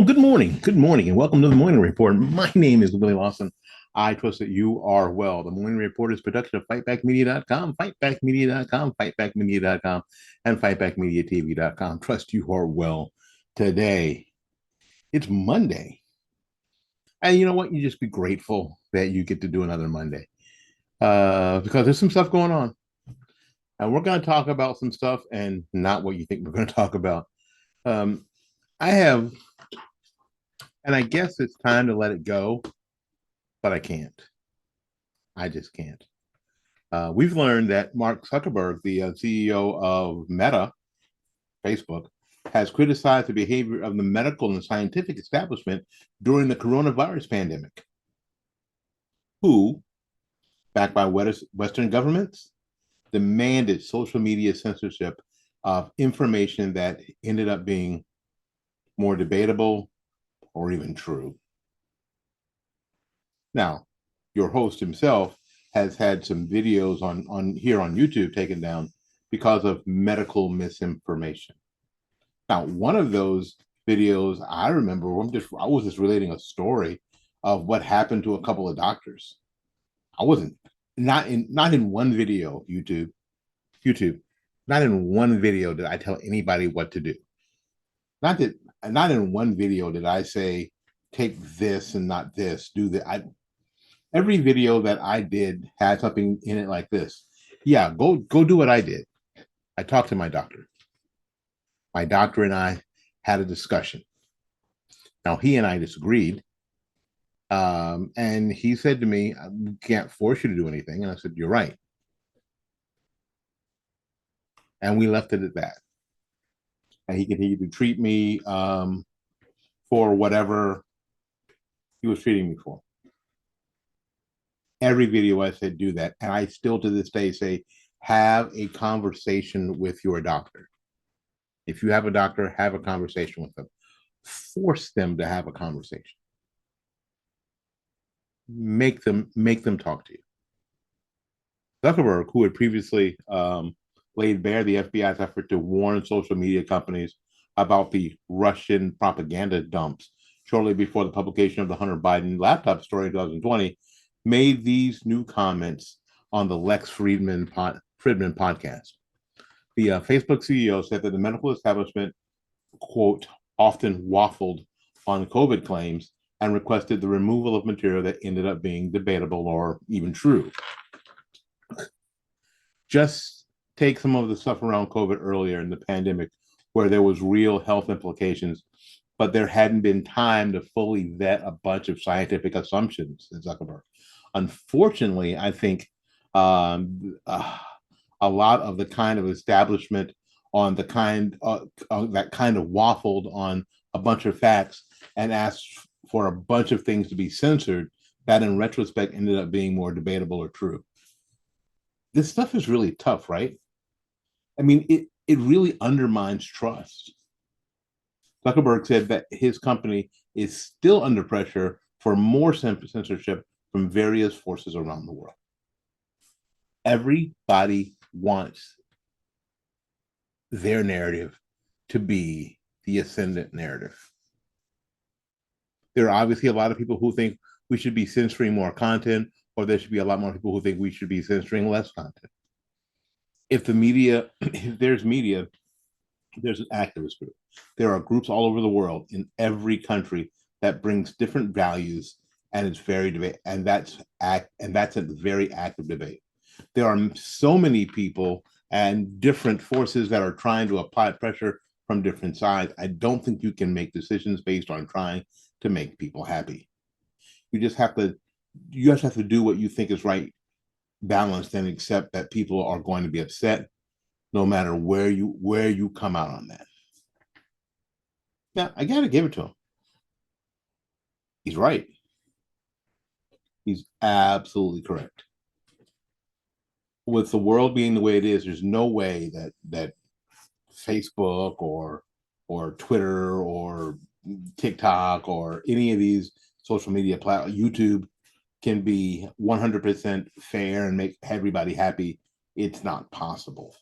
Well, good morning, and welcome to the Morning Report. My name is Willie Lawson. I trust that you are well. The Morning Report is a production of fightbackmedia.com, fightbackmedia.com, fightbackmedia.com, and fightbackmediatv.com. Trust you are well today. It's Monday. And you know what? You just be grateful that you get to do another Monday because there's some stuff going on. And we're going to talk about some stuff and not what you think we're going to talk about. Um, I have, and I guess it's time to let it go, but I can't. I just can't. We've learned that Mark Zuckerberg, the CEO of Meta, Facebook, has criticized the behavior of the medical and scientific establishment during the coronavirus pandemic, who, backed by Western governments, demanded social media censorship of information that ended up being more debatable or even true. Now, your host himself has had some videos on here on YouTube taken down because of medical misinformation. Now, one of those videos I remember, I was just relating a story of what happened to a couple of doctors. I wasn't not in one video, YouTube, not in one video did I tell anybody what to do. Not that not in one video did I say take this and not this, do that. Every video that I did had something in it like this. Yeah, go do what I did. I talked to my doctor. My doctor and I had a discussion. Now he and I disagreed, and he said to me, "I can't force you to do anything." And I said, "You're right." And we left it at that. And he continued to treat me for whatever he was treating me for. Every video I said do that, and I still to this day say, have a conversation with your doctor. If you have a doctor, have a conversation with them. Force them to have a conversation. Make them talk to you. Zuckerberg, who had previously laid bare the FBI's effort to warn social media companies about the Russian propaganda dumps shortly before the publication of the Hunter Biden laptop story in 2020, made these new comments on the Lex Friedman podcast. The Facebook CEO said that the medical establishment, quote, often waffled on COVID claims and requested the removal of material that ended up being debatable or even true. Just take some of the stuff around COVID earlier in the pandemic where there was real health implications, but there hadn't been time to fully vet a bunch of scientific assumptions in Zuckerberg. Unfortunately, I think a lot of the kind of establishment on the kind that kind of waffled on a bunch of facts and asked for a bunch of things to be censored that in retrospect ended up being more debatable or true. This stuff is really tough, right? I mean, it really undermines trust. Zuckerberg said that his company is still under pressure for more censorship from various forces around the world. Everybody wants their narrative to be the ascendant narrative. There are obviously a lot of people who think we should be censoring more content, or there should be a lot more people who think we should be censoring less content. If there's media, there's an activist group. There are groups all over the world in every country that brings different values, and it's very debate, and that's a very active debate. There are so many people and different forces that are trying to apply pressure from different sides. I don't think you can make decisions based on trying to make people happy. You just have to do what you think is right, balanced, and accept that people are going to be upset no matter where you come out on that. Now, I gotta give it to him. He's right. He's absolutely correct. With the world being the way it is, there's no way that Facebook or Twitter or TikTok or any of these social media platforms, YouTube, can be 100% fair and make everybody happy. It's not possible.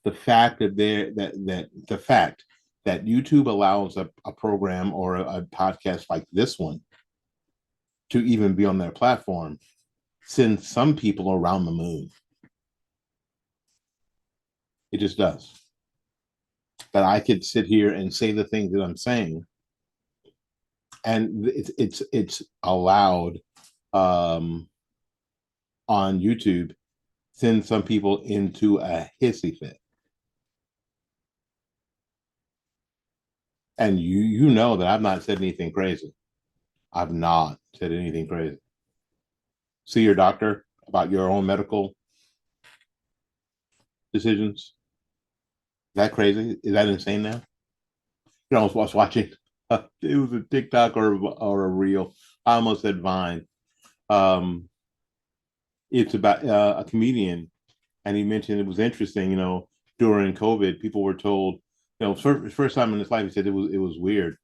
The fact that the fact that YouTube allows a program or a podcast like this one to even be on their platform sends some people around the moon. It just does. That I could sit here and say the things that I'm saying, and it's allowed um, on YouTube, send some people into a hissy fit. And you know that I've not said anything crazy. I've not said anything crazy. See your doctor about your own medical decisions. Is that crazy? Is that insane now? You know, I was watching. It was a TikTok or a reel. I almost said Vine. Um, it's about a comedian, and he mentioned it was interesting. You know, during COVID, people were told, you know, first time in his life, he said it was weird.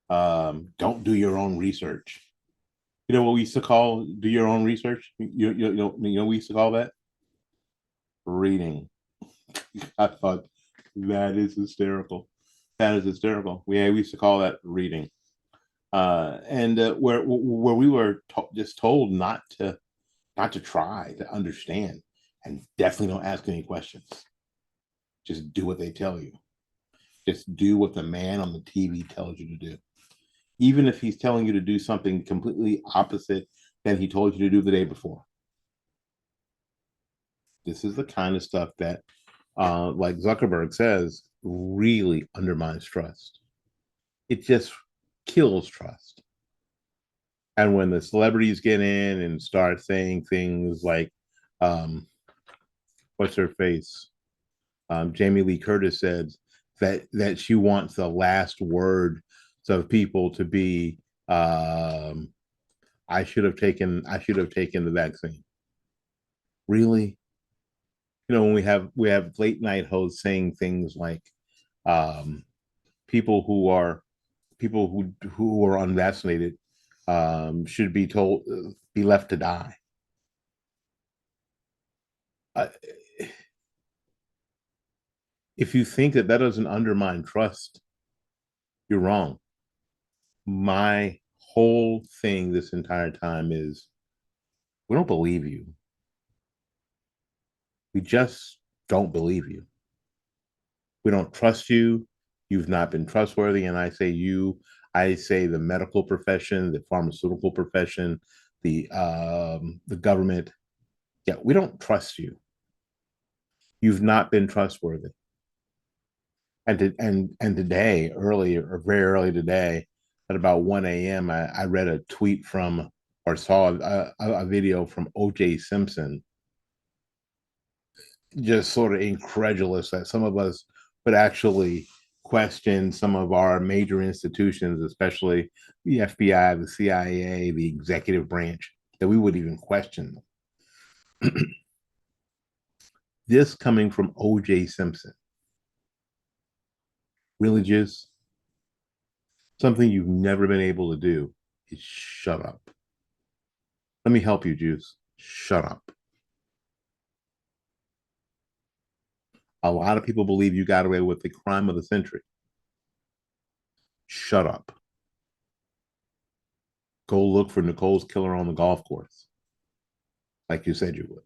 Don't do your own research. You know what we used to call do your own research? You know we used to call that reading. I thought that is hysterical. That is hysterical. We used to call that reading. And where we were just told not to try to understand, and definitely don't ask any questions. Just do what they tell you. Just do what the man on the TV tells you to do, even if he's telling you to do something completely opposite than he told you to do the day before. This is the kind of stuff that, like Zuckerberg says, really undermines trust. It just kills trust. And when the celebrities get in and start saying things like, um, what's her face? Jamie Lee Curtis said that she wants the last word of people to be, I should have taken the vaccine. Really? You know, when we have late night hosts saying things like, um, people who are unvaccinated, should be told, be left to die. Uh, if you think that that doesn't undermine trust, you're wrong. My whole thing this entire time is we don't believe you. We just don't believe you. We don't trust you. You've not been trustworthy. And I say you, I say the medical profession, the pharmaceutical profession, the government. Yeah, we don't trust you. You've not been trustworthy. And today, earlier or very early today, at about 1 a.m., I read a tweet from or saw a video from O.J. Simpson, just sort of incredulous that some of us would actually question some of our major institutions, especially the FBI, the CIA, the executive branch, that we would even question them. This coming from O.J. Simpson, really, just something you've never been able to do is shut up. Let me help you, Juice. Shut up. A lot of people believe you got away with the crime of the century. Shut up. Go look for Nicole's killer on the golf course, like you said you would.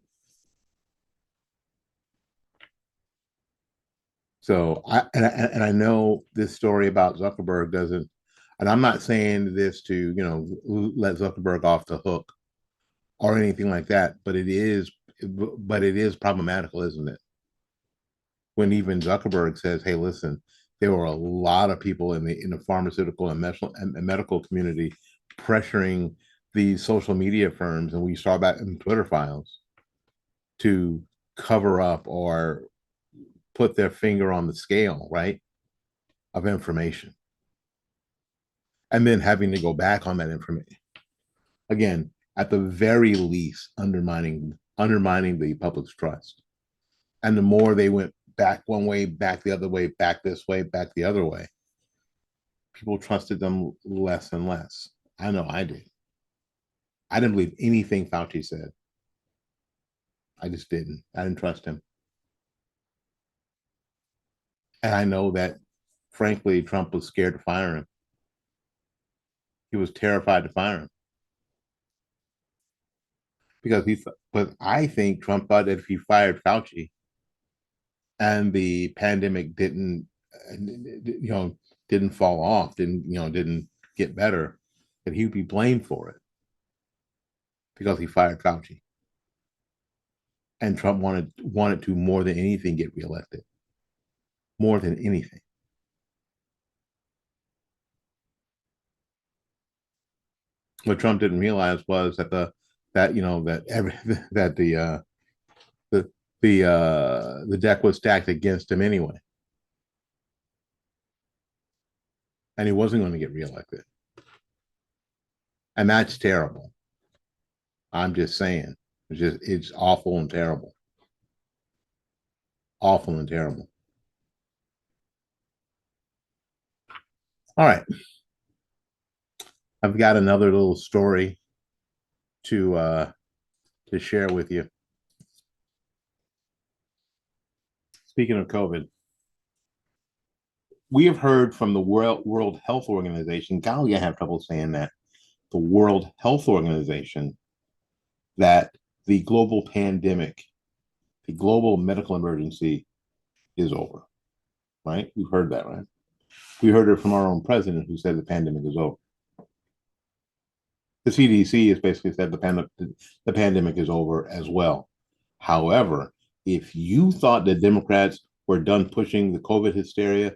So I know this story about Zuckerberg doesn't, and I'm not saying this to, let Zuckerberg off the hook or anything like that, but it is problematical, isn't it? When even Zuckerberg says, "Hey, listen, there were a lot of people in the pharmaceutical and medical community pressuring these social media firms, and we saw that in Twitter files to cover up or put their finger on the scale, right, of information, and then having to go back on that information again, at the very least, undermining the public's trust. And the more they went back one way, back the other way, back this way, back the other way, people trusted them less and less. I know I did. I didn't believe anything Fauci said. I just didn't. I didn't trust him. And I know that frankly, Trump was scared to fire him. He was terrified to fire him because but I think Trump thought that if he fired Fauci and the pandemic didn't fall off, didn't get better, that he would be blamed for it because he fired Fauci. And Trump wanted to more than anything get reelected, more than anything. What Trump didn't realize was that the deck was stacked against him anyway, and he wasn't going to get reelected, and that's terrible. I'm just saying, it's awful and terrible, awful and terrible. All right, I've got another little story to share with you. Speaking of COVID, we have heard from the World Health Organization. Golly, I have trouble saying that. The World Health Organization, that the global pandemic, the global medical emergency is over. Right? We've heard that, right? We heard it from our own president who said the pandemic is over. The CDC has basically said the pandemic is over as well. However, if you thought the Democrats were done pushing the COVID hysteria,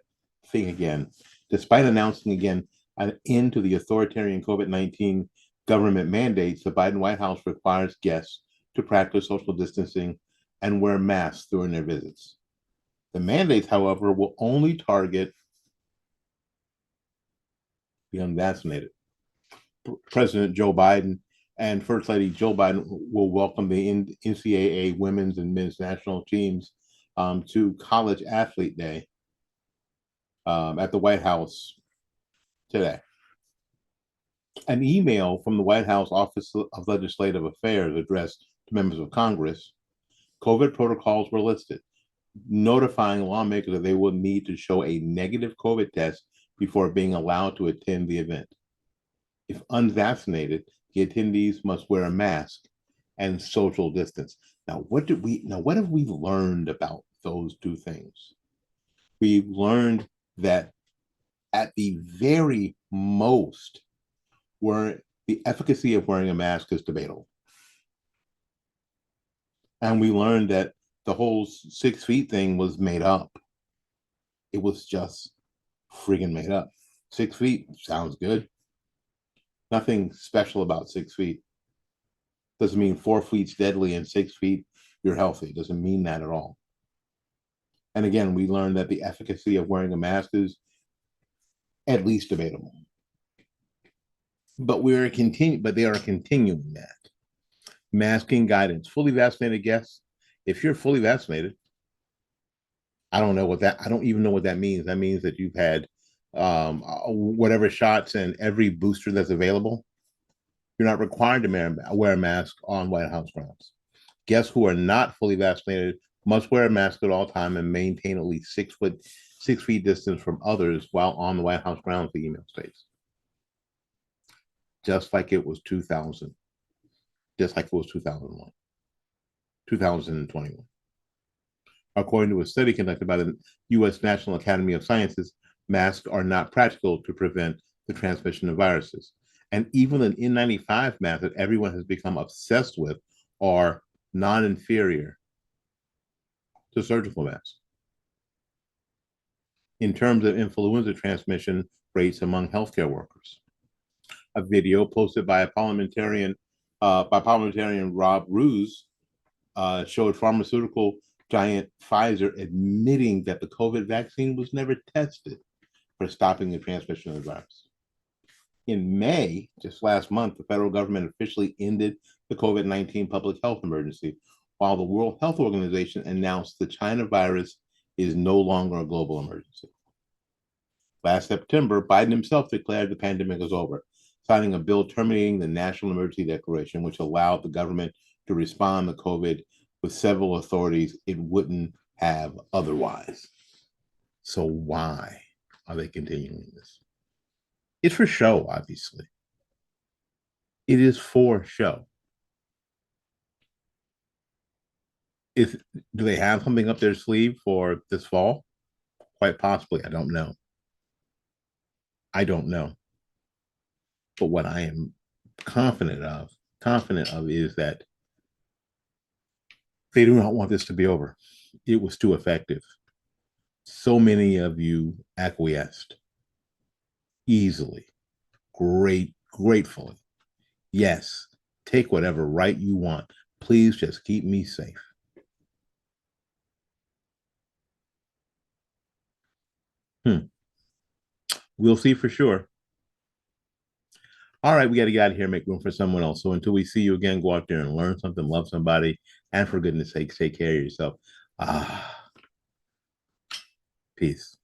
think again. Despite announcing again an end to the authoritarian COVID-19 government mandates, the Biden White House requires guests to practice social distancing and wear masks during their visits. The mandates, however, will only target the unvaccinated. President Joe Biden and First Lady Joe Biden will welcome the NCAA women's and men's national teams to College Athlete Day at the White House today. An email from the White House Office of Legislative Affairs addressed to members of Congress, COVID protocols were listed, notifying lawmakers that they will need to show a negative COVID test before being allowed to attend the event. If unvaccinated, the attendees must wear a mask and social distance. Now, what have we learned about those two things? We've learned that at the very most, the efficacy of wearing a mask is debatable. And we learned that the whole 6 feet thing was made up. It was just friggin' made up. 6 feet sounds good. Nothing special about 6 feet. Doesn't mean 4 feet's deadly and 6 feet you're healthy. Doesn't mean that at all. And again, we learned that the efficacy of wearing a mask is at least debatable. But they are continuing that. Masking guidance. Fully vaccinated guests. If you're fully vaccinated, I don't even know what that means. That means that you've had whatever shots and every booster that's available. You're not required to wear a mask on White House grounds. Guests who are not fully vaccinated must wear a mask at all times and maintain at least 6 feet distance from others while on the White House grounds, the email states. Just like it was 2000. Just like it was 2001. 2021. According to a study conducted by the U.S. National Academy of Sciences, masks are not practical to prevent the transmission of viruses. And even an N95 mask that everyone has become obsessed with are non-inferior to surgical masks. In terms of influenza transmission rates among healthcare workers, a video posted by parliamentarian Rob Roos showed pharmaceutical giant Pfizer admitting that the COVID vaccine was never tested for stopping the transmission of the virus. In May, just last month, the federal government officially ended the COVID-19 public health emergency, while the World Health Organization announced the China virus is no longer a global emergency. Last September, Biden himself declared the pandemic was over, signing a bill terminating the National Emergency Declaration, which allowed the government to respond to COVID with several authorities it wouldn't have otherwise. So why? are they continuing this? It's for show, obviously. It is for show. If do they have something up their sleeve for this fall? Quite possibly. I don't know. I don't know. But what I am confident of is that they do not want this to be over. It was too effective. So many of you acquiesced easily, gratefully. Yes, take whatever right you want. Please just keep me safe. Hmm. We'll see for sure. All right, we got to get out of here, make room for someone else. So until we see you again, go out there and learn something, love somebody, and for goodness sakes, take care of yourself. Ah, peace.